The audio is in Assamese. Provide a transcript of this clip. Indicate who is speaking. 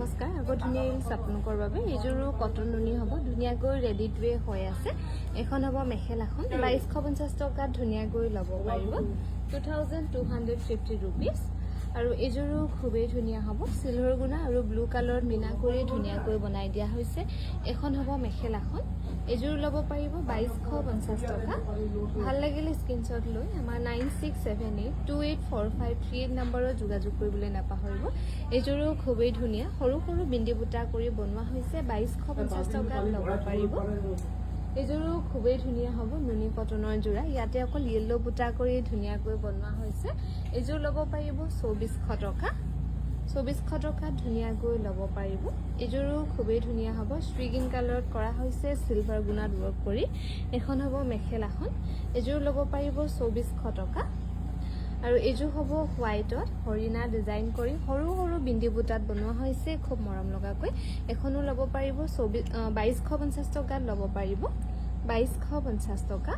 Speaker 1: নমস্কাৰ আগৰ ধুনীয়া ৰিলছ আপোনালোকৰ বাবে এইযোৰো কটন নুনি হ'ব ধুনীয়াকৈ ৰেডি টু ৱে হৈ আছে এখন হ'ব মেখেলাখন 2250 টকাত ধুনীয়াকৈ ল'ব পাৰিব 2250 rupees আৰু এইযোৰো খুবেই ধুনীয়া হ'ব সিলভাৰ গুণা আৰু ব্লু কালাৰত মিনা কৰি ধুনীয়াকৈ বনাই দিয়া হৈছে এখন হ'ব মেখেলাখন এইযোৰ ল'ব পাৰিব 2250 টকা ভাল লাগিলে স্ক্ৰিনশ্বট লৈ আমাৰ 9678284538 নম্বৰত যোগাযোগ কৰিবলৈ নাপাহৰিব এইযোৰো খুবেই ধুনীয়া সৰু সৰু বিন্দি বুটা কৰি বনোৱা হৈছে 2250 টকাত ল'ব পাৰিব এইযোৰো খুবেই ধুনীয়া হ'ব নুনি কটনৰ যোৰা ইয়াতে অকল য়েল্লো বুটা কৰি ধুনীয়াকৈ বনোৱা হৈছে এইযোৰ ল'ব পাৰিব 2400 টকা 2400 টকাত ধুনীয়াকৈ ল'ব পাৰিব এইযোৰো খুবেই ধুনীয়া হ'ব ষ্ট্ৰিগিং কালাৰত কৰা হৈছে সিলভাৰ গুণাত ৱৰ্ক কৰি এখন হ'ব মেখেলাখন এইযোৰ ল'ব পাৰিব 2400 টকা আৰু এইযোৰ হ'ব হোৱাইটত হৰিণা ডিজাইন কৰি সৰু সৰু বিন্দি বুটাত বনোৱা হৈছে খুব মৰম লগাকৈ এখনো ল'ব পাৰিব 2250 টকাত ল'ব পাৰিব 2250 টকা